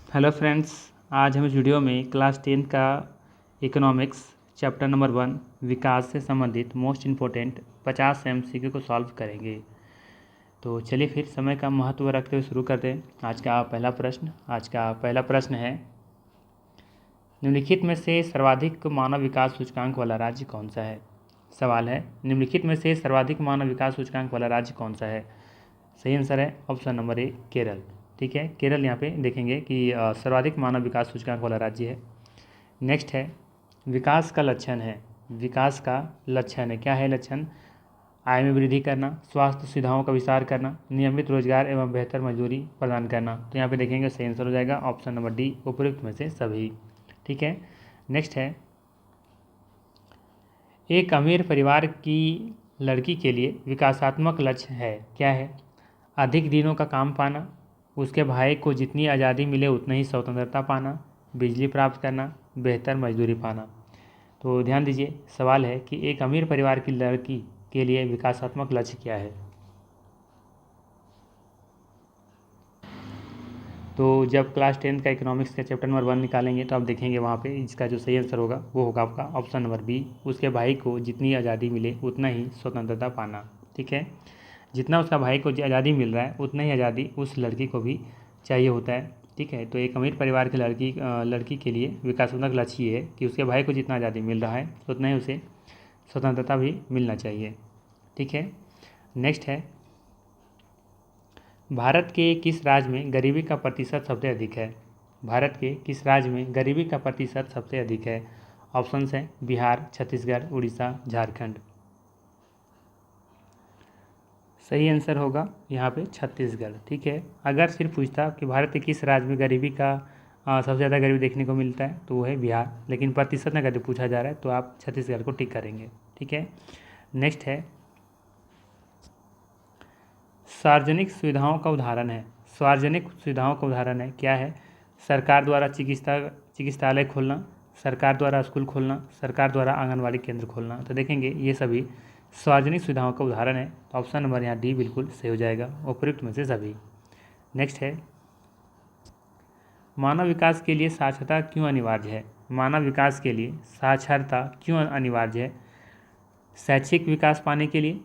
Hello friends, आज हम इस वीडियो में क्लास 10 का इकोनॉमिक्स चैप्टर नंबर 1 विकास से संबंधित मोस्ट इम्पोर्टेंट 50 MCQ को सॉल्व करेंगे। तो चलिए फिर समय का महत्व रखते हुए शुरू करते हैं। आज का पहला प्रश्न है, निम्नलिखित में से सर्वाधिक मानव विकास सूचकांक वाला राज्य कौन सा है। सवाल है, निम्नलिखित में से सर्वाधिक मानव विकास सूचकांक वाला राज्य कौन सा है। सही आंसर है ऑप्शन नंबर ए, केरल। ठीक है, केरल यहाँ पे देखेंगे कि सर्वाधिक मानव विकास सूचकांक वाला राज्य है। नेक्स्ट है, विकास का लक्षण है। विकास का लक्षण है, क्या है लक्षण। आय में वृद्धि करना, स्वास्थ्य सुविधाओं का विस्तार करना, नियमित रोजगार एवं बेहतर मजदूरी प्रदान करना। तो यहाँ पे देखेंगे सही आंसर हो जाएगा ऑप्शन नंबर डी, उपयुक्त में से सभी। ठीक है, नेक्स्ट है, एक अमीर परिवार की लड़की के लिए विकासात्मक लक्ष्य है, क्या है। अधिक दिनों का काम पाना, उसके भाई को जितनी आज़ादी मिले उतना ही स्वतंत्रता पाना, बिजली प्राप्त करना, बेहतर मजदूरी पाना। तो ध्यान दीजिए, सवाल है कि एक अमीर परिवार की लड़की के लिए विकासात्मक लक्ष्य क्या है। तो जब क्लास 10 का इकोनॉमिक्स का चैप्टर नंबर 1 निकालेंगे तो आप देखेंगे वहाँ पे इसका जो सही आंसर होगा वो होगा आपका ऑप्शन नंबर बी, उसके भाई को जितनी आज़ादी मिले उतना ही स्वतंत्रता पाना। ठीक है, जितना उसका भाई को आज़ादी मिल रहा है उतना ही आज़ादी उस लड़की को भी चाहिए होता है। ठीक है, तो एक अमीर परिवार की लड़की के लिए विकासात्मक लक्ष्य ये है कि उसके भाई को जितना आज़ादी मिल रहा है उतना ही उसे स्वतंत्रता भी मिलना चाहिए। ठीक है, नेक्स्ट है, भारत के किस राज्य में गरीबी का प्रतिशत सबसे अधिक है। भारत के किस राज्य में गरीबी का प्रतिशत सबसे अधिक है। ऑप्शंस हैं बिहार, छत्तीसगढ़, उड़ीसा, झारखंड। सही आंसर होगा यहाँ पे छत्तीसगढ़। ठीक है, अगर सिर्फ पूछता कि भारत के किस राज्य में गरीबी का सबसे ज़्यादा गरीबी देखने को मिलता है तो वो है बिहार, लेकिन प्रतिशत में अगर पूछा जा रहा है तो आप छत्तीसगढ़ को टिक करेंगे। ठीक है, नेक्स्ट है, सार्वजनिक सुविधाओं का उदाहरण है। सार्वजनिक सुविधाओं का उदाहरण है, क्या है। सरकार द्वारा चिकित्सालय खोलना, सरकार द्वारा स्कूल खोलना, सरकार द्वारा आंगनबाड़ी केंद्र खोलना। तो देखेंगे ये सभी सार्वजनिक सुविधाओं का उदाहरण है। तो ऑप्शन नंबर यहाँ डी बिल्कुल सही हो जाएगा, उपयुक्त में से सभी। नेक्स्ट है, मानव विकास के लिए साक्षरता क्यों अनिवार्य है। मानव विकास के लिए साक्षरता क्यों अनिवार्य है। शैक्षिक विकास पाने के लिए,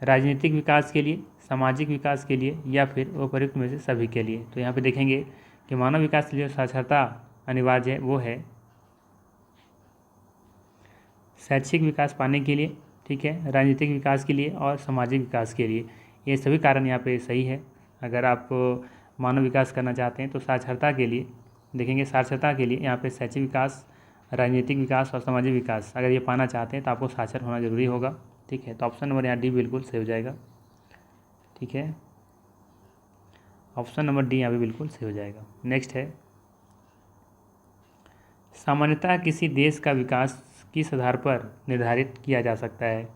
राजनीतिक विकास के लिए, सामाजिक विकास के लिए, या फिर उपयुक्त में से सभी के लिए। तो यहाँ पे देखेंगे कि मानव विकास के लिए साक्षरता अनिवार्य है वो है शैक्षिक विकास पाने के लिए, ठीक है, राजनीतिक विकास के लिए और सामाजिक विकास के लिए। ये सभी कारण यहाँ पे सही है। अगर आप मानव विकास करना चाहते हैं तो साक्षरता के लिए देखेंगे, साक्षरता के लिए यहाँ पे शैक्षिक विकास, राजनीतिक विकास और सामाजिक विकास अगर ये पाना चाहते हैं तो आपको साक्षर होना जरूरी होगा। ठीक है, तो ऑप्शन नंबर यहाँ डी बिल्कुल सही हो जाएगा। ठीक है, ऑप्शन नंबर डी यहाँ पे बिल्कुल सही हो जाएगा। नेक्स्ट है, सामान्यतः किसी देश का विकास किस आधार पर निर्धारित किया जा सकता है।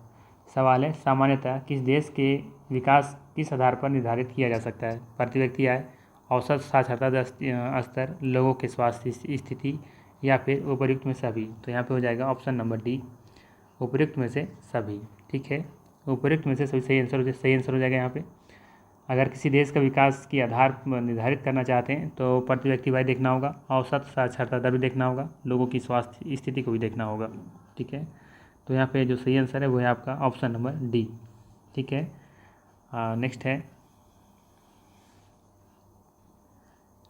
सवाल है, सामान्यतः किस देश के विकास किस आधार पर निर्धारित किया जा सकता है। प्रति व्यक्ति आय, औसत साक्षरता स्तर, लोगों के स्वास्थ्य स्थिति, या फिर उपयुक्त में सभी। तो यहाँ पे हो जाएगा ऑप्शन नंबर डी, उपयुक्त में से सभी। ठीक है, उपयुक्त में से सभी सही आंसर हो जाएगा यहाँ पे। अगर किसी देश का विकास के आधार निर्धारित करना चाहते हैं तो प्रति व्यक्ति आय देखना होगा, औसत साक्षरता दर भी देखना होगा, लोगों की स्वास्थ्य स्थिति को भी देखना होगा। ठीक है, तो यहाँ पे जो सही आंसर है वो है आपका ऑप्शन नंबर डी। ठीक है, नेक्स्ट है,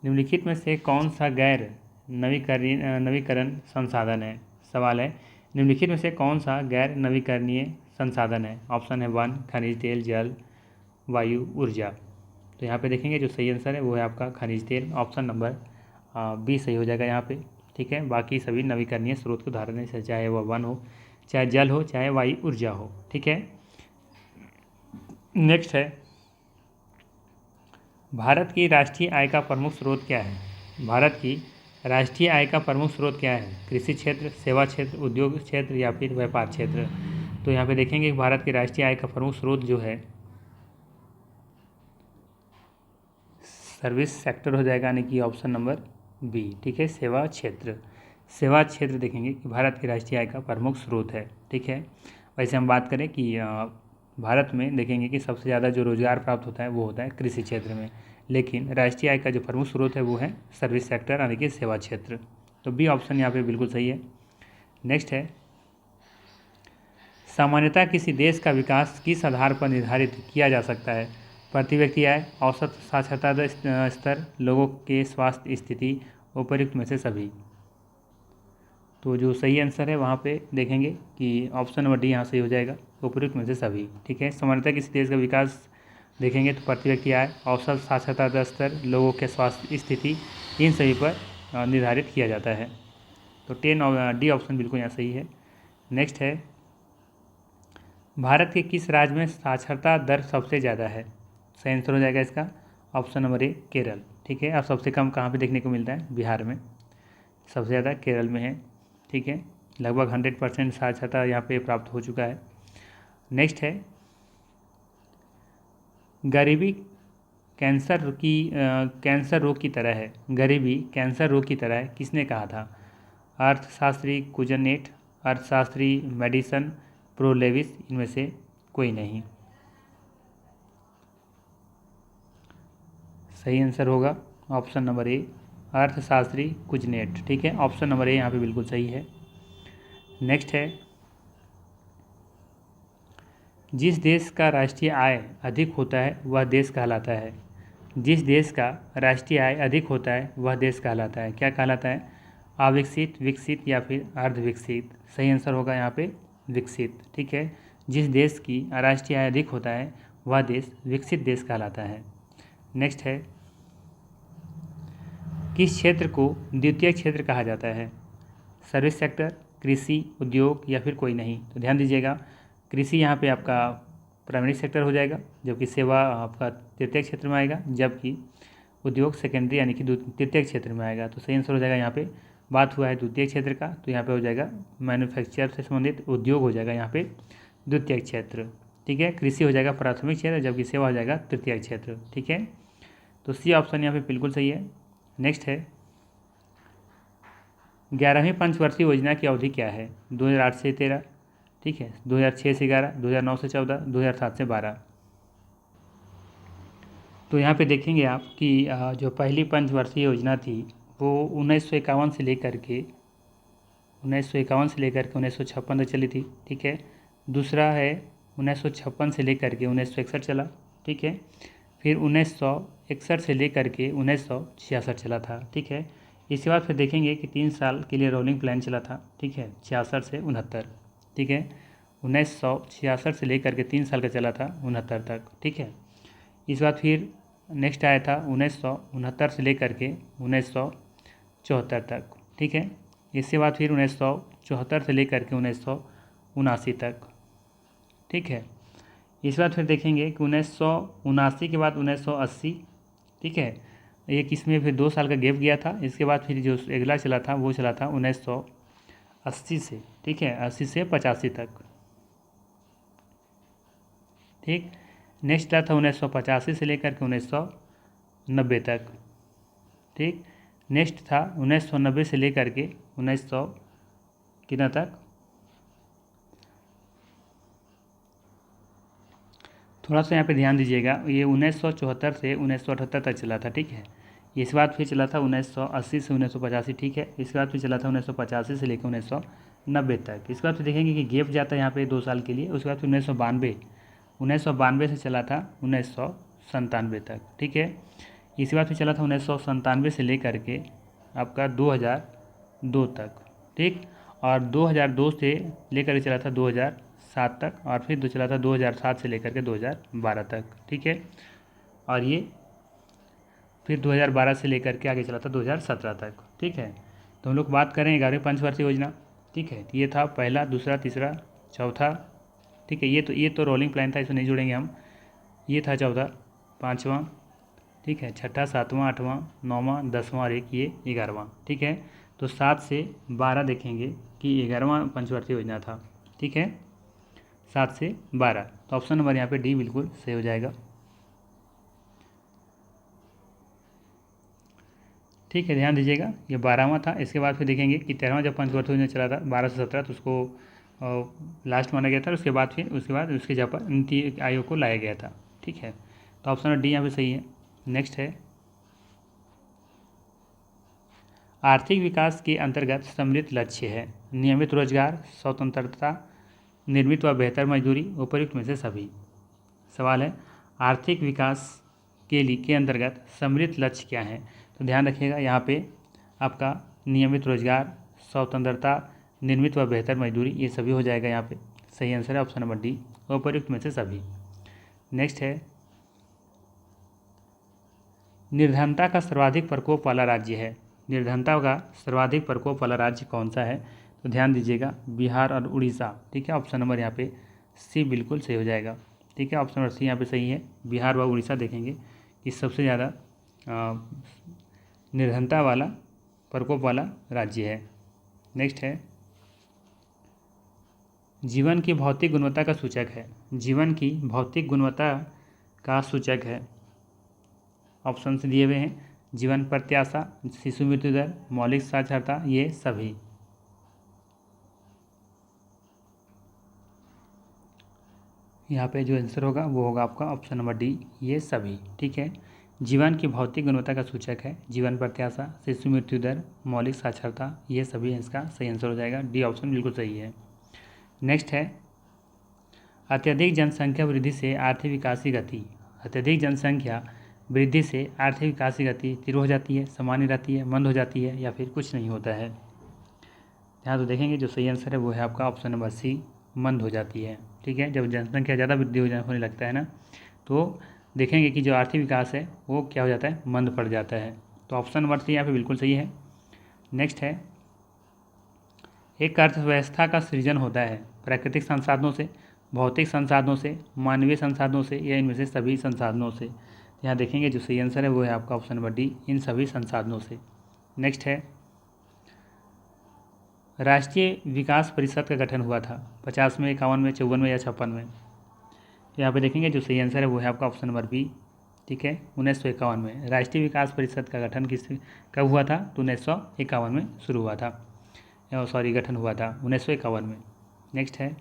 निम्नलिखित में से कौन सा गैर नवीकरण संसाधन है। सवाल है, निम्नलिखित में से कौन सा गैर नवीकरणीय संसाधन है। ऑप्शन है 1 खनिज तेल, जल, वायु, ऊर्जा। तो यहाँ पे देखेंगे जो सही आंसर है वो है आपका खनिज तेल, ऑप्शन नंबर बी सही हो जाएगा यहाँ पे। ठीक है, बाकी सभी नवीकरणीय स्रोत के उदाहरण है, चाहे वह वन हो, चाहे जल हो, चाहे वायु ऊर्जा हो। ठीक है, नेक्स्ट है, भारत की राष्ट्रीय आय का प्रमुख स्रोत क्या है। भारत की राष्ट्रीय आय का प्रमुख स्रोत क्या है। कृषि क्षेत्र, सेवा क्षेत्र, उद्योग क्षेत्र, या फिर व्यापार क्षेत्र। तो यहाँ पे देखेंगे भारत की राष्ट्रीय आय का प्रमुख स्रोत जो है सर्विस सेक्टर हो जाएगा, यानी कि ऑप्शन नंबर बी। ठीक है, सेवा क्षेत्र। सेवा क्षेत्र देखेंगे कि भारत की राष्ट्रीय आय का प्रमुख स्रोत है। ठीक है, वैसे हम बात करें कि भारत में देखेंगे कि सबसे ज़्यादा जो रोज़गार प्राप्त होता है वो होता है कृषि क्षेत्र में, लेकिन राष्ट्रीय आय का जो प्रमुख स्रोत है वो है सर्विस सेक्टर यानी कि सेवा क्षेत्र। तो बी ऑप्शन यहाँ पे बिल्कुल सही है। नेक्स्ट है, सामान्यतः किसी देश का विकास किस आधार पर निर्धारित किया जा सकता है? प्रति व्यक्ति आय, औसत साक्षरता स्तर, लोगों के स्वास्थ्य स्थिति, उपयुक्त में से सभी। तो जो सही आंसर है वहाँ पे देखेंगे कि ऑप्शन नंबर डी यहाँ सही हो जाएगा, उपयुक्त में से सभी। ठीक है, सामान्यतः किसी देश का विकास देखेंगे तो प्रति व्यक्ति आय, औसत साक्षरता स्तर, लोगों के स्वास्थ्य स्थिति, इन सभी पर निर्धारित किया जाता है। तो 10 डी ऑप्शन बिल्कुल यहाँ सही है। नेक्स्ट है, भारत के किस राज्य में साक्षरता दर सबसे ज़्यादा है? सही आंसर हो जाएगा इसका ऑप्शन नंबर ए, केरल। ठीक है, अब सबसे कम कहाँ पे देखने को मिलता है? बिहार में। सबसे ज़्यादा केरल में है। ठीक है, लगभग 100% साक्षरता यहाँ पे प्राप्त हो चुका है। नेक्स्ट है, गरीबी कैंसर रोग की तरह है। गरीबी कैंसर रोग की तरह है, किसने कहा था? अर्थशास्त्री कुजनेट, अर्थशास्त्री मेडिसन प्रोलेविस, इनमें से कोई नहीं। सही आंसर होगा ऑप्शन नंबर ए, अर्थशास्त्री कुजनेट। ठीक है, ऑप्शन नंबर ए यहाँ पे बिल्कुल सही है। नेक्स्ट है, जिस देश का राष्ट्रीय आय अधिक होता है वह देश कहलाता है। जिस देश का राष्ट्रीय आय अधिक होता है वह देश कहलाता है। क्या कहलाता है? अविकसित, विकसित या फिर अर्धविकसित। सही आंसर होगा यहाँ पे विकसित। ठीक है, जिस देश की राष्ट्रीय आय अधिक होता है वह देश विकसित देश कहलाता है। नेक्स्ट है, किस क्षेत्र को द्वितीय क्षेत्र कहा जाता है? सर्विस सेक्टर, कृषि, उद्योग या फिर कोई नहीं। तो ध्यान दीजिएगा, कृषि यहाँ पे आपका प्राइमरी सेक्टर हो जाएगा, जबकि सेवा आपका तृतीय क्षेत्र में आएगा, जबकि उद्योग सेकेंडरी यानी कि तृतीय क्षेत्र में आएगा। तो सही आंसर हो जाएगा यहाँ पे, बात हुआ है द्वितीय क्षेत्र का, तो यहाँ पे हो जाएगा मैन्युफैक्चर से संबंधित उद्योग हो जाएगा यहाँ पे द्वितीय क्षेत्र। ठीक है, कृषि हो जाएगा प्राथमिक क्षेत्र, जबकि सेवा हो जाएगा तृतीय क्षेत्र। ठीक है, तो सी ऑप्शन यहाँ पे बिल्कुल सही है। नेक्स्ट है, 11वीं पंचवर्षीय योजना की अवधि क्या है? 2008 से 13, ठीक है, 2006 से 11, 2009 से 14, 2007 से 12। तो यहाँ पे देखेंगे आप कि जो पहली पंचवर्षीय योजना थी वो 1951 से लेकर के 1956 तक चली थी। ठीक है, दूसरा है 1956 से लेकर के 1961 चला। ठीक है, फिर 1961 से लेकर के 1966 चला था। ठीक है, इसके बाद फिर देखेंगे कि 3 साल के लिए रोलिंग प्लान चला था। ठीक है, 66 से 69। ठीक है, 1966 से लेकर के 3 साल का चला था 69 तक। ठीक है, इस बात फिर नेक्स्ट आया था 1969 से लेकर के 1974 तक। ठीक है, इसके बाद फिर 1974 से लेकर के 1979 तक। ठीक है, इस बात फिर देखेंगे कि 1979 के बाद 1980। ठीक है, एक इसमें फिर 2 साल का गैप गया था। इसके बाद फिर जो अगला चला था वो चला था 1980 से, ठीक है, 80 से 85 तक। ठीक, नेक्स्ट चला था 1985 से लेकर के 1990 तक। ठीक, नेक्स्ट था 1990 से लेकर के 1900 कितना तक? थोड़ा सा यहाँ पे ध्यान दीजिएगा, ये 1974 से 1978 तक चला था। ठीक है, इसके बाद फिर चला था 1980 से 1985। ठीक है, इसके बाद फिर चला था 1985 से लेकर 1990 तक। इसके बाद फिर देखेंगे कि गैप जाता है यहाँ पे 2 साल के लिए। उसके बाद फिर 1992 से चला था 1997 तक। ठीक है, इसके बाद फिर चला था 1997 से लेकर के आपका 2002 तक। ठीक, और 2002 से लेकर के चला था 2007 तक, और फिर चला था 2007 से लेकर के 2012 तक। ठीक है, और ये फिर 2012 से लेकर के आगे चला था 2017 तक। ठीक है, तो हम लोग बात करें 11वीं पंचवर्षीय योजना। ठीक है, ये था पहला, दूसरा, तीसरा, चौथा। ठीक है, ये तो रोलिंग प्लान था, इसमें नहीं जोड़ेंगे हम। ये था चौथा, पाँचवा, ठीक है, छठा, सातवां, आठवां, नौवां, 10वां और एक ये 11वां। ठीक है, तो 7 से 12 देखेंगे कि 11वां पंचवर्षीय योजना था। ठीक है, 7 से 12, तो ऑप्शन नंबर यहाँ पे डी बिल्कुल सही हो जाएगा। ठीक है, ध्यान दीजिएगा, ये 12वां था। इसके बाद फिर देखेंगे कि 13वां जब पंचवर्षीय योजना चला था 12 से 17, तो उसको लास्ट माना गया था। उसके बाद उसके जगह पर नीति आयोग को लाया गया था। ठीक है, तो ऑप्शन डी यहाँ पे सही है। नेक्स्ट है आर्थिक विकास के अंतर्गत सम्मिलित लक्ष्य है। नियमित रोजगार, स्वतंत्रता, निर्मित व बेहतर मजदूरी, उपयुक्त में से सभी। सवाल है आर्थिक विकास के अंतर्गत सम्मिलित लक्ष्य क्या है। तो ध्यान रखिएगा यहाँ पे आपका नियमित रोजगार, स्वतंत्रता, निर्मित व बेहतर मजदूरी, ये सभी हो जाएगा। यहाँ पे सही आंसर है ऑप्शन नंबर डी, उपयुक्त में से सभी। नेक्स्ट है निर्धनता का सर्वाधिक प्रकोप वाला राज्य है। निर्धनता का सर्वाधिक प्रकोप वाला राज्य कौन सा है। तो ध्यान दीजिएगा बिहार और उड़ीसा। ठीक है, ऑप्शन नंबर यहाँ पे सी बिल्कुल सही हो जाएगा। ठीक है, ऑप्शन नंबर सी यहाँ पे सही है। बिहार व उड़ीसा देखेंगे कि सबसे ज़्यादा निर्धनता वाला प्रकोप वाला राज्य है। नेक्स्ट है जीवन की भौतिक गुणवत्ता का सूचक है। जीवन की भौतिक गुणवत्ता का सूचक है। ऑप्शन से दिए हुए हैं जीवन प्रत्याशा, शिशु मृत्यु दर, मौलिक साक्षरता, ये सभी। यहाँ पे जो आंसर होगा वो होगा आपका ऑप्शन नंबर डी, ये सभी। ठीक है, जीवन की भौतिक गुणवत्ता का सूचक है जीवन प्रत्याशा, शिशु मृत्यु दर, मौलिक साक्षरता, ये सभी इसका सही आंसर हो जाएगा। डी ऑप्शन बिल्कुल सही है। नेक्स्ट है अत्यधिक जनसंख्या वृद्धि से आर्थिक विकास की गति। अत्यधिक जनसंख्या वृद्धि से आर्थिक विकास की गति तीव्र हो जाती है, सामान्य रहती है, मंद हो जाती है, या फिर कुछ नहीं होता है। यहाँ तो देखेंगे जो सही आंसर है वो है आपका ऑप्शन नंबर सी, मंद हो जाती है। ठीक है, जब जनसंख्या ज़्यादा वृद्धि होने लगता है ना, तो देखेंगे कि जो आर्थिक विकास है वो क्या हो जाता है, मंद पड़ जाता है। तो ऑप्शन नंबर सी यहाँ पे बिल्कुल सही है। नेक्स्ट है एक अर्थव्यवस्था का सृजन होता है प्राकृतिक संसाधनों से, भौतिक संसाधनों से, मानवीय संसाधनों से, या इनमें से सभी संसाधनों से। यहाँ देखेंगे जो सही आंसर है वो है आपका ऑप्शन नंबर डी, इन सभी संसाधनों से। नेक्स्ट है राष्ट्रीय विकास परिषद का गठन हुआ था 50 में, 51 में, 54 में या 56 में। यहाँ पे देखेंगे जो सही आंसर है वो है आपका ऑप्शन नंबर बी। ठीक है, 1951 में राष्ट्रीय विकास परिषद का गठन कब हुआ था। तो 1951 में शुरू हुआ था, सॉरी गठन हुआ था 1951 में। नेक्स्ट है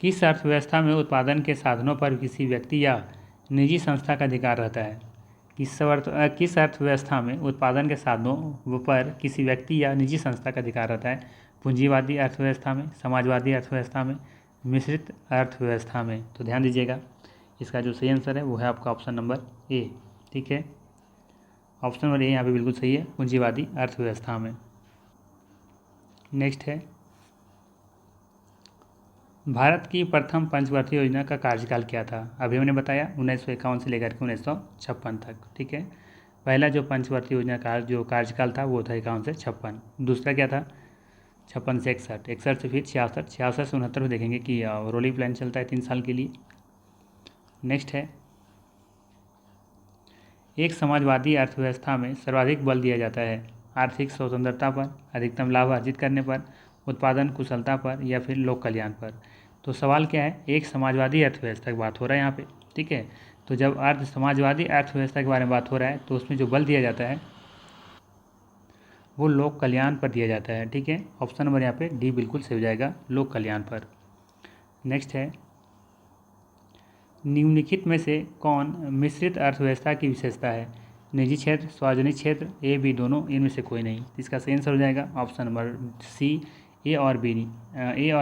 किस अर्थव्यवस्था में उत्पादन के साधनों पर किसी व्यक्ति या निजी संस्था का अधिकार रहता है। किस अर्थव्यवस्था में उत्पादन के साधनों पर किसी व्यक्ति या निजी संस्था का अधिकार रहता है। पूंजीवादी अर्थव्यवस्था में, समाजवादी अर्थव्यवस्था में, मिश्रित अर्थव्यवस्था में। तो ध्यान दीजिएगा इसका जो सही आंसर है वो है आपका ऑप्शन नंबर ए। ठीक है, ऑप्शन नंबर ए यहाँ पे बिल्कुल सही है, पूंजीवादी अर्थव्यवस्था में। नेक्स्ट है भारत की प्रथम पंचवर्षीय योजना का कार्यकाल क्या था। अभी मैंने बताया 1951 से लेकर के 1956 तक। ठीक है, पहला जो पंचवर्षीय योजना का जो कार्यकाल था वो था 51 से 56। दूसरा क्या था 56 से 61, 61 से फिर 66, 66 से 69 में देखेंगे कि रोलिंग प्लान चलता है 3 साल के लिए। नेक्स्ट है एक समाजवादी अर्थव्यवस्था में सर्वाधिक बल दिया जाता है आर्थिक स्वतंत्रता पर, अधिकतम लाभ अर्जित करने पर, उत्पादन कुशलता पर, या फिर लोक कल्याण पर। तो सवाल क्या है, एक समाजवादी अर्थव्यवस्था की बात हो रहा है यहाँ पे। ठीक है, तो जब समाजवादी अर्थव्यवस्था के बारे में बात हो रहा है तो उसमें जो बल दिया जाता है वो लोक कल्याण पर दिया जाता है। ठीक है, ऑप्शन नंबर यहाँ पे डी बिल्कुल सही हो जाएगा, लोक कल्याण पर। नेक्स्ट है निम्नलिखित में से कौन मिश्रित अर्थव्यवस्था की विशेषता है। निजी क्षेत्र, सार्वजनिक क्षेत्र, ए बी दोनों, इनमें से कोई नहीं। इसका सही आंसर हो जाएगा ऑप्शन नंबर सी, ए और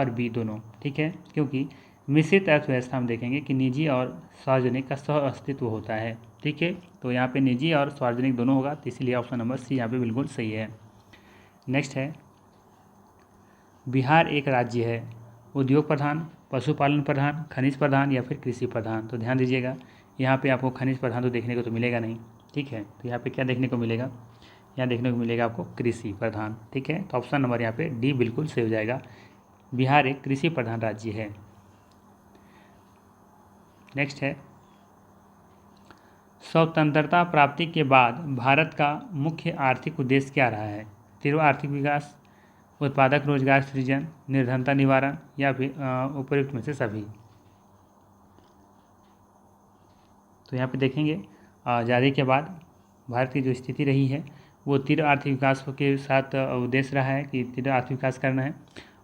बी दोनों। ठीक है, क्योंकि मिश्रित अर्थव्यवस्था में देखेंगे कि निजी और सार्वजनिक का सह अस्तित्व होता है। ठीक है, तो यहाँ पे निजी और सार्वजनिक दोनों होगा, तो इसीलिए ऑप्शन नंबर सी यहाँ पे बिल्कुल सही है। नेक्स्ट है बिहार एक राज्य है उद्योग प्रधान, पशुपालन प्रधान, खनिज प्रधान, या फिर कृषि प्रधान। तो ध्यान दीजिएगा यहाँ पे आपको खनिज प्रधान तो देखने को तो मिलेगा नहीं। ठीक है, तो यहाँ पे क्या देखने को मिलेगा, यहाँ देखने को मिलेगा आपको कृषि प्रधान। ठीक है, तो ऑप्शन नंबर यहाँ पे डी बिल्कुल सही हो जाएगा, बिहार एक कृषि प्रधान राज्य है। नेक्स्ट है स्वतंत्रता प्राप्ति के बाद भारत का मुख्य आर्थिक उद्देश्य क्या रहा है। तीव्र आर्थिक विकास, उत्पादक रोजगार सृजन, निर्धनता निवारण, या फिर उपयुक्त में से सभी। तो यहाँ पे देखेंगे आज़ादी के बाद भारत की जो स्थिति रही है वो तीव्र आर्थिक विकास के साथ उद्देश्य रहा है कि तीव्र आर्थिक विकास करना है,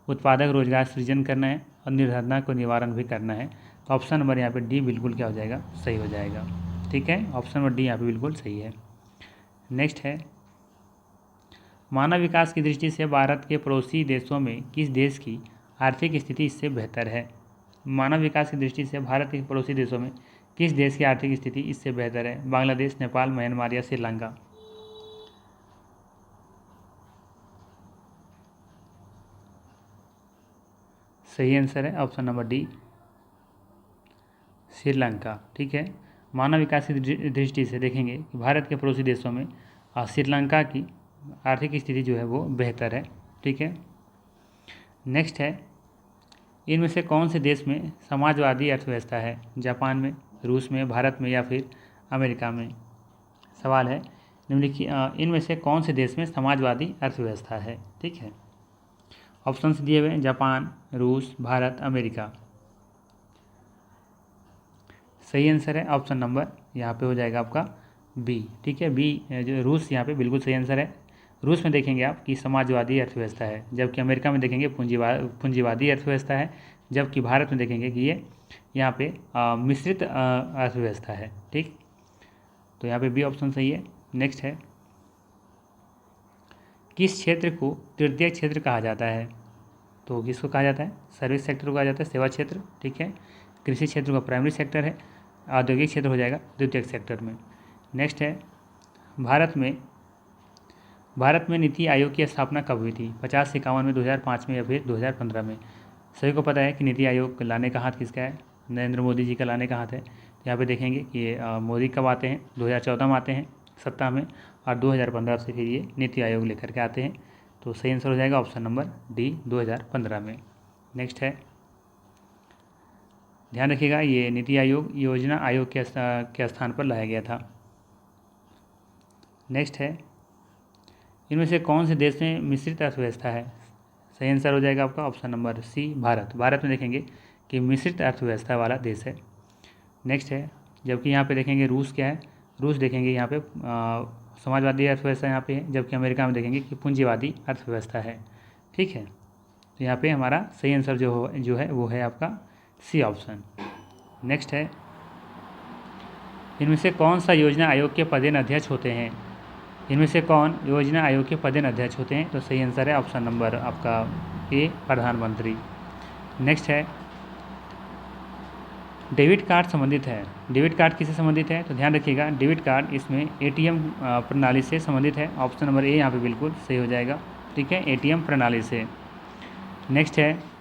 उत्पादक रोजगार सृजन करना है, और निर्धनता को निवारण भी करना है। तो ऑप्शन नंबर यहाँ पे डी बिल्कुल क्या हो जाएगा, सही हो जाएगा। ठीक है, ऑप्शन नंबर डी यहाँ पे बिल्कुल सही है। नेक्स्ट है, मानव विकास की दृष्टि से भारत के पड़ोसी देशों में किस देश की आर्थिक स्थिति इससे बेहतर है? मानव विकास की दृष्टि से भारत के पड़ोसी देशों में किस देश की आर्थिक स्थिति इससे बेहतर है? बांग्लादेश, नेपाल, म्यांमार या श्रीलंका? सही आंसर है ऑप्शन नंबर डी, श्रीलंका। ठीक है, मानव विकास की दृष्टि से देखेंगे कि भारत के पड़ोसी देशों में श्रीलंका की आर्थिक स्थिति जो है वो बेहतर है। ठीक है, नेक्स्ट है, इनमें से कौन से देश में समाजवादी अर्थव्यवस्था है? जापान में, रूस में, भारत में या फिर अमेरिका में? सवाल है, निम्नलिखित इनमें से कौन से देश में समाजवादी अर्थव्यवस्था है? ठीक है, ऑप्शंस दिए हुए हैं, जापान, रूस, भारत, अमेरिका। सही आंसर है ऑप्शन नंबर यहाँ पे हो जाएगा आपका बी। ठीक है, बी जो रूस यहाँ पे बिल्कुल सही आंसर है। रूस में देखेंगे आप कि समाजवादी अर्थव्यवस्था है, जबकि अमेरिका में देखेंगे पूंजीवादी अर्थव्यवस्था है, जबकि भारत में देखेंगे कि ये यहाँ पे मिश्रित अर्थव्यवस्था है। ठीक, तो यहाँ पे बी ऑप्शन सही है। नेक्स्ट है, किस क्षेत्र को तृतीय क्षेत्र कहा जाता है? तो किसको कहा जाता है? सर्विस सेक्टर को कहा जाता है, सेवा क्षेत्र। ठीक है, कृषि क्षेत्र का प्राइमरी सेक्टर है, औद्योगिक क्षेत्र हो जाएगा द्वितीयक सेक्टर में। नेक्स्ट है, भारत में नीति आयोग की स्थापना कब हुई थी? 50, 51 में, 2005 में या फिर 2015 में? सभी को पता है कि नीति आयोग लाने का हाथ किसका है? नरेंद्र मोदी जी का लाने का हाथ है। यहाँ पे देखेंगे कि मोदी कब आते हैं? 2014 में आते हैं सत्ता में, और 2015 से फिर ये नीति आयोग लेकर के आते हैं। तो सही आंसर हो जाएगा ऑप्शन नंबर डी, 2015 में। नेक्स्ट है, ध्यान रखिएगा ये नीति आयोग योजना आयोग के स्थान पर लाया गया था। नेक्स्ट है, इनमें से कौन से देश में मिश्रित अर्थव्यवस्था है? सही आंसर हो जाएगा आपका option number C, Bharat. Bharat में देखेंगे कि मिश्रित अर्थव्यवस्था वाला देश है। नेक्स्ट है, जबकि यहाँ पे देखेंगे रूस क्या है? रूस देखेंगे यहाँ पे समाजवादी अर्थव्यवस्था यहाँ पे है, जबकि अमेरिका में देखेंगे कि पूंजीवादी अर्थव्यवस्था है। ठीक है, तो यहाँ पे हमारा सही आंसर जो है वो है आपका सी ऑप्शन। नेक्स्ट है, इनमें से कौन सा योजना आयोग के पदेन अध्यक्ष होते हैं? इनमें से कौन योजना आयोग के पदेन अध्यक्ष होते हैं? तो सही आंसर है ऑप्शन नंबर आपका ए, प्रधानमंत्री। नेक्स्ट है, डेबिट कार्ड संबंधित है। डेबिट कार्ड किससे संबंधित है? तो ध्यान रखिएगा, डेबिट कार्ड इसमें एटीएम प्रणाली से संबंधित है। ऑप्शन नंबर ए यहाँ पे बिल्कुल सही हो जाएगा। ठीक है, एटीएम प्रणाली से। नेक्स्ट है,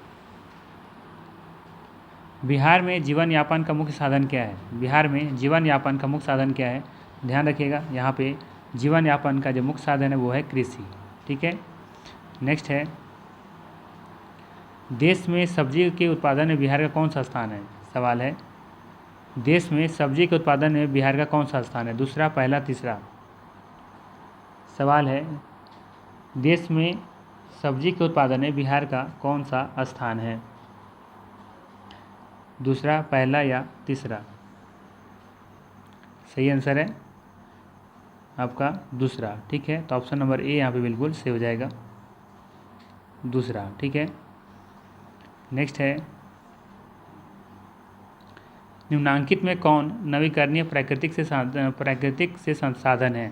बिहार में जीवन यापन का मुख्य साधन क्या है? बिहार में जीवन यापन का मुख्य साधन क्या है? ध्यान रखिएगा, यहाँ पे जीवन यापन का जो मुख्य साधन है वो है कृषि। ठीक है, नेक्स्ट है, देश में सब्जी के उत्पादन में बिहार का कौन सा स्थान है? सवाल है, देश में सब्जी के उत्पादन में बिहार का कौन सा स्थान है? दूसरा, पहला, तीसरा? सवाल है, देश में सब्जी के उत्पादन में बिहार का कौन सा स्थान है? दूसरा, पहला या तीसरा? सही आंसर है आपका दूसरा। ठीक है, तो ऑप्शन नंबर ए यहाँ पे बिल्कुल सही हो जाएगा, दूसरा। ठीक है, नेक्स्ट है, निम्नांकित में कौन नवीकरणीय प्राकृतिक से संसाधन है?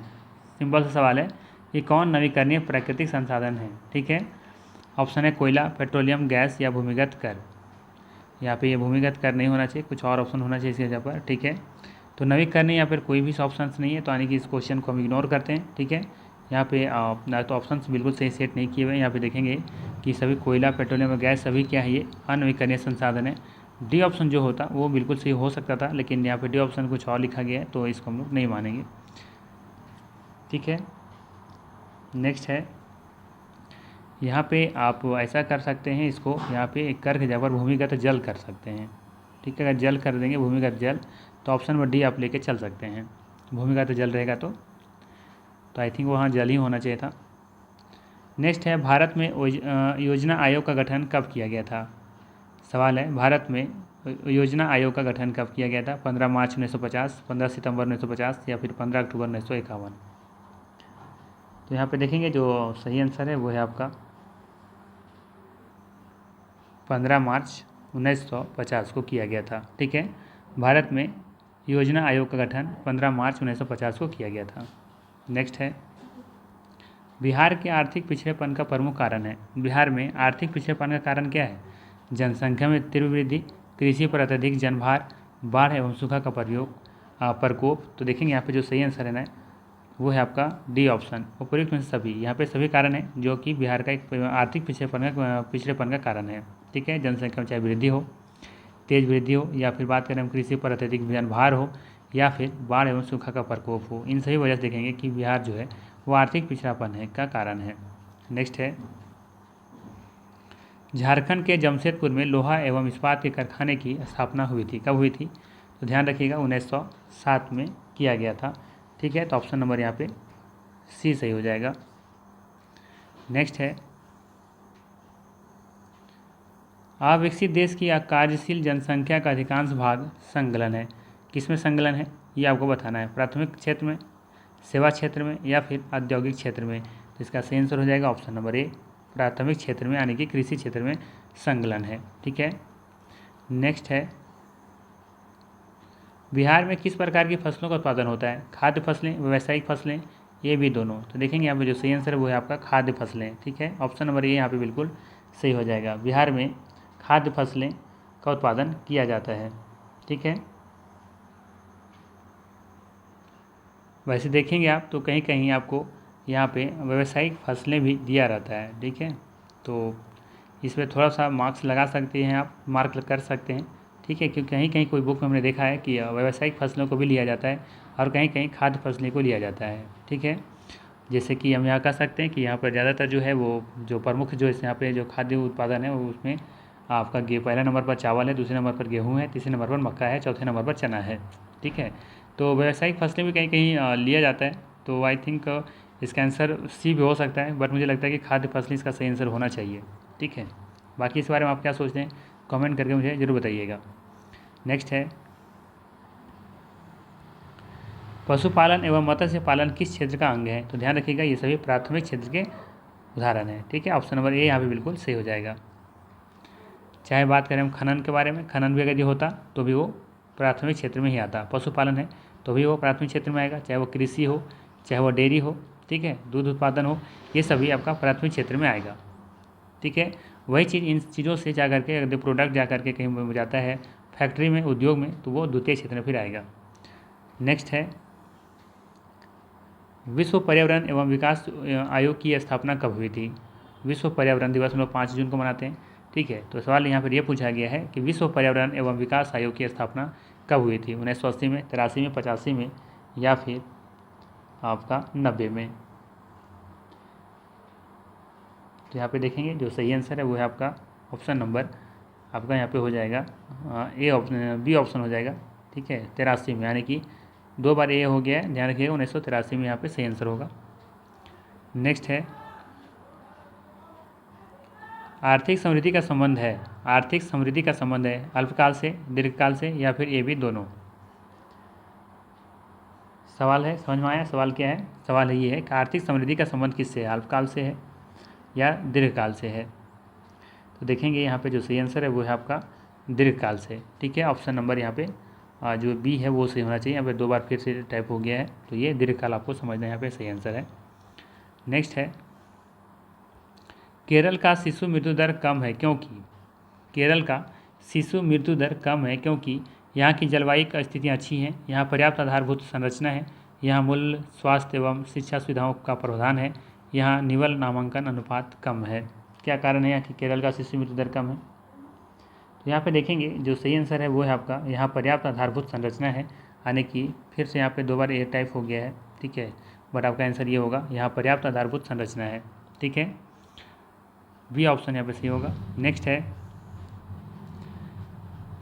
सिंपल सा सवाल है, ये कौन नवीकरणीय प्राकृतिक संसाधन है? ठीक है, ऑप्शन है कोयला, पेट्रोलियम, गैस या भूमिगत कर। यहाँ पे ये भूमिगत कर नहीं होना चाहिए, कुछ और ऑप्शन होना चाहिए इस जगह पर। ठीक है, तो नवीकरणीय या फिर कोई भी ऑप्शन नहीं है, तो यानी कि इस क्वेश्चन को हम इग्नोर करते हैं। ठीक है, यहाँ पे तो ऑप्शन बिल्कुल सही सेट नहीं किए हुए हैं। यहाँ पे देखेंगे कि सभी कोयला, पेट्रोलियम और गैस सभी क्या है, ये अनवीकरणीय संसाधन है। डी ऑप्शन जो होता वो बिल्कुल सही हो सकता था, लेकिन यहाँ पे डी ऑप्शन कुछ और लिखा गया है, तो इसको हम लोग नहीं मानेंगे। ठीक है, नेक्स्ट है, यहाँ पे आप ऐसा कर सकते हैं, इसको यहाँ पे कर के जगह पर भूमिगत जल कर सकते हैं। ठीक है, अगर जल कर देंगे भूमिगत जल, तो ऑप्शन नंबर डी आप लेके चल सकते हैं। भूमिगत जल रहेगा तो आई थिंक वहाँ जल ही होना चाहिए था। नेक्स्ट है, भारत में योजना आयोग का गठन कब किया गया था? सवाल है, भारत में योजना आयोग का गठन कब किया गया था? 15 मार्च 1950, 15 सितंबर 1950 या फिर 15 अक्टूबर 1951? तो यहाँ पे देखेंगे जो सही आंसर है वो है आपका 15 मार्च 1950 को किया गया था। ठीक है, भारत में योजना आयोग का गठन 15 मार्च 1950 को किया गया था। नेक्स्ट है, बिहार के आर्थिक पिछड़ेपन का प्रमुख कारण है। बिहार में आर्थिक पिछड़ेपन का कारण क्या है? जनसंख्या में तीव्र वृद्धि, कृषि पर अत्यधिक जनभार, बाढ़ एवं सूखा का प्रकोप। तो देखेंगे यहाँ पे जो सही आंसर है ना वो है आपका डी ऑप्शन, उपयुक्त में सभी। यहाँ पे सभी कारण है जो कि बिहार का एक आर्थिक पिछड़ेपन का कारण है। ठीक है, जनसंख्या में चाहे वृद्धि हो, तेज वृद्धि हो, या फिर बात करें हम कृषि पर अत्यधिक जनभार हो, या फिर बाढ़ एवं सूखा का प्रकोप हो, इन सभी वजह से देखेंगे कि बिहार जो है वो आर्थिक पिछड़ापन है का कारण है। नेक्स्ट है, झारखंड के जमशेदपुर में लोहा एवं इस्पात के कारखाने की स्थापना हुई थी। कब हुई थी? तो ध्यान रखिएगा 1907 में किया गया था। ठीक है, तो ऑप्शन नंबर यहाँ पे सी सही हो जाएगा। नेक्स्ट है, अविकसित देश की कार्यशील जनसंख्या का अधिकांश भाग संलग्न है। किसमें संलग्न है ये आपको बताना है, प्राथमिक क्षेत्र में, सेवा क्षेत्र में, या फिर औद्योगिक क्षेत्र में। तो इसका सही आंसर हो जाएगा ऑप्शन नंबर ए, प्राथमिक क्षेत्र में यानी कि कृषि क्षेत्र में संलग्न है। ठीक है, नेक्स्ट है, बिहार में किस प्रकार की फसलों का उत्पादन होता है? खाद्य फसलें, व्यावसायिक फसलें, ये भी दोनों। तो देखेंगे यहाँ पे जो सही आंसर है वो है आपका खाद्य फसलें। ठीक है, ऑप्शन नंबर ए यहाँ पे बिल्कुल सही हो जाएगा। बिहार में खाद्य फसलें का उत्पादन किया जाता है। ठीक है, वैसे देखेंगे आप तो कहीं कहीं आपको यहाँ पे व्यावसायिक फसलें भी दिया रहता है। ठीक है, तो इसमें थोड़ा सा मार्क्स लगा सकते हैं आप, मार्क कर सकते हैं। ठीक है, क्योंकि कहीं कहीं कोई बुक में हमने देखा है कि व्यावसायिक फसलों को भी लिया जाता है और कहीं कहीं खाद्य फसलें को लिया जाता है। ठीक है, जैसे कि हम यहाँ कह सकते हैं कि यहाँ पर ज़्यादातर जो है वो जो प्रमुख जो इस यहाँ पे जो खाद्य उत्पादन है वो उसमें आपका पहले नंबर पर चावल है, दूसरे नंबर पर गेहूँ है, तीसरे नंबर पर मक्का है, चौथे नंबर पर चना है। ठीक है, तो व्यावसायिक फसलें भी कहीं कहीं लिया जाता है। तो आई थिंक इसका आंसर सी भी हो सकता है, बट मुझे लगता है कि खाद्य फसलें इसका सही आंसर होना चाहिए। ठीक है, बाकी इस बारे में आप क्या सोचते हैं कमेंट करके मुझे ज़रूर बताइएगा। नेक्स्ट है, पशुपालन एवं मत्स्य पालन किस क्षेत्र का अंग है? तो ध्यान रखिएगा ये सभी प्राथमिक क्षेत्र के उदाहरण हैं। ठीक है, ऑप्शन नंबर ए यहाँ पे बिल्कुल सही हो जाएगा। चाहे बात करें हम खनन के बारे में, खनन भी अगर ये होता तो भी वो प्राथमिक क्षेत्र में ही आता। पशुपालन है तो भी वो प्राथमिक क्षेत्र में आएगा, चाहे वो कृषि हो, चाहे वो डेयरी हो, ठीक है, दूध उत्पादन हो, ये सभी आपका प्राथमिक क्षेत्र में आएगा। ठीक है, वही चीज़ इन चीज़ों से जा करके अगर प्रोडक्ट जा करके कहीं जाता है फैक्ट्री में, उद्योग में, तो वो द्वितीय क्षेत्र में फिर आएगा। नेक्स्ट है, विश्व पर्यावरण एवं विकास आयोग की स्थापना कब हुई थी? विश्व पर्यावरण दिवस हम लोग 5 जून को मनाते हैं। ठीक है, तो सवाल यहाँ पर यह पूछा गया है कि विश्व पर्यावरण एवं विकास आयोग की स्थापना कब हुई थी? 1980 में, 83 में, 85 में, या फिर आपका 90 में। तो यहाँ पे देखेंगे जो सही आंसर है वो है आपका ऑप्शन नंबर आपका यहाँ पे हो जाएगा ए ऑप्शन, बी ऑप्शन हो जाएगा। ठीक है, 83 में, यानी कि 2 बार ए हो गया है, ध्यान रखिएगा 1983 में यहाँ पे सही आंसर होगा। नेक्स्ट है, आर्थिक समृद्धि का संबंध है, आर्थिक समृद्धि का संबंध है अल्पकाल से, दीर्घकाल से, या फिर ए भी दोनों? सवाल है, समझ में आया सवाल क्या है? सवाल है ये है कि आर्थिक समृद्धि का संबंध किससे है, अल्पकाल से है या दीर्घकाल से है? तो देखेंगे यहाँ पे जो सही आंसर है वो है आपका दीर्घकाल से। ठीक है, ऑप्शन नंबर यहाँ पे जो बी है वो सही होना चाहिए। यहाँ पे 2 बार फिर से टाइप हो गया है, तो ये दीर्घकाल आपको समझना है, यहाँ पे सही आंसर है। नेक्स्ट है, केरल का शिशु मृत्यु दर कम है क्योंकि? केरल का शिशु मृत्यु दर कम है क्योंकि यहाँ की जलवायु स्थितियाँ अच्छी हैं, यहाँ पर्याप्त आधारभूत संरचना है, यहाँ मूल स्वास्थ्य एवं शिक्षा सुविधाओं का प्रावधान है, यहाँ निवल नामांकन अनुपात कम है। क्या कारण है यहाँ की केरल का शिशु मृत्यु दर कम है? तो यहाँ पे देखेंगे जो सही आंसर है वो है आपका यहाँ पर्याप्त आधारभूत संरचना है, यानी कि फिर से यहाँ पे 2 बार ए टाइप हो गया है। ठीक है, बट आपका आंसर ये होगा यहाँ पर्याप्त आधारभूत संरचना है। ठीक है, बी ऑप्शन यहाँ पे सही होगा। नेक्स्ट है,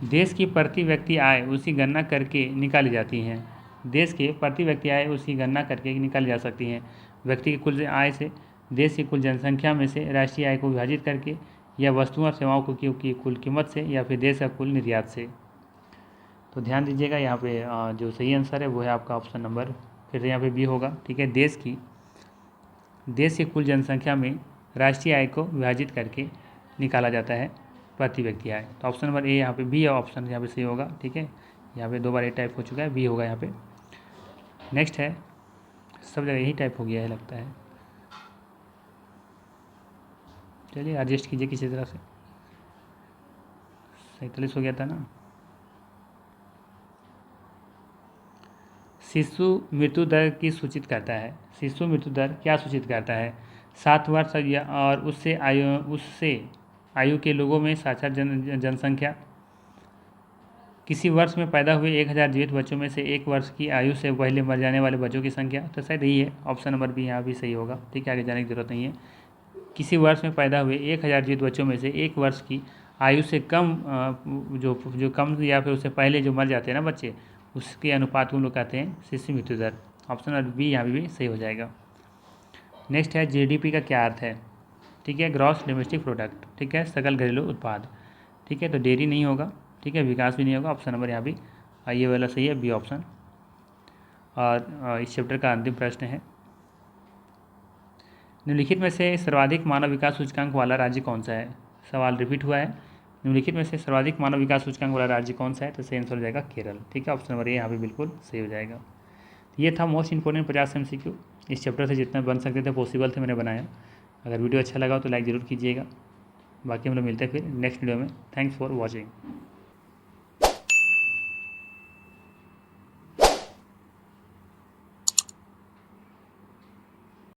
देश की प्रति व्यक्ति आय उसकी गणना करके निकाली जाती हैं। देश के प्रति व्यक्ति आय उसकी गणना करके निकाली जा सकती हैं व्यक्ति की कुल आय से, देश की कुल जनसंख्या में से राष्ट्रीय आय को विभाजित करके, या वस्तुओं और सेवाओं की कुल कीमत से, या फिर देश का कुल निर्यात से। तो ध्यान दीजिएगा यहाँ पे जो सही आंसर है वो है आपका ऑप्शन नंबर फिर से यहाँ पे बी होगा। ठीक है, देश की कुल जनसंख्या में राष्ट्रीय आय को विभाजित करके निकाला जाता है प्रति व्यक्ति आय। तो ऑप्शन नंबर ए यहाँ पे बी ऑप्शन यहाँ पे सही होगा। ठीक है, यहाँ पे 2 बार ए टाइप हो चुका है, बी होगा यहाँ पे। नेक्स्ट है, सब जगह यही टाइप हो गया है लगता है। चलिए एडजस्ट कीजिए किसी तरह से। 47 हो गया था ना। शिशु मृत्यु दर की सूचित करता है। शिशु मृत्यु दर क्या सूचित करता है? 7 वर्ष या और उससे आयु के लोगों में साक्षर जनसंख्या, किसी वर्ष में पैदा हुए 1000 जीवित बच्चों में से 1 वर्ष की आयु से पहले मर जाने वाले बच्चों की संख्या। तो शायद यही है, ऑप्शन नंबर बी यहाँ भी सही होगा। ठीक है, आगे जाने की जरूरत नहीं है। किसी वर्ष में पैदा हुए 1000 जीवित बच्चों में से 1 वर्ष की आयु से कम जो कम या फिर उससे पहले जो मर जाते हैं ना बच्चे, उसके अनुपात को हम लोग कहते हैं शिशु मृत्यु दर। ऑप्शन नंबर बी यहाँ भी सही हो जाएगा। नेक्स्ट है जीडीपी का क्या अर्थ है? ठीक है, ग्रॉस डोमेस्टिक प्रोडक्ट। ठीक है, सकल घरेलू उत्पाद। ठीक है, तो डेयरी नहीं होगा। ठीक है, विकास भी नहीं होगा। ऑप्शन नंबर यहाँ भी ये वाला सही है, बी ऑप्शन। और इस चैप्टर का अंतिम प्रश्न है, निम्नलिखित में से सर्वाधिक मानव विकास सूचकांक वाला राज्य कौन सा है? सवाल रिपीट हुआ है, निम्नलिखित में से सर्वाधिक मानव विकास सूचकांक वाला राज्य कौन सा है? तो सही आंसर हो जाएगा केरल। ठीक है, ऑप्शन नंबर ए यहाँ भी बिल्कुल सही हो जाएगा। ये था मोस्ट इंपॉर्टेंट 50 MCQ। इस चैप्टर से जितना बन सकते थे पॉसिबल थे मैंने बनाया। अगर वीडियो अच्छा लगा तो लाइक ज़रूर कीजिएगा। बाकी हम लोग मिलते हैं फिर नेक्स्ट वीडियो में। Thanks for watching.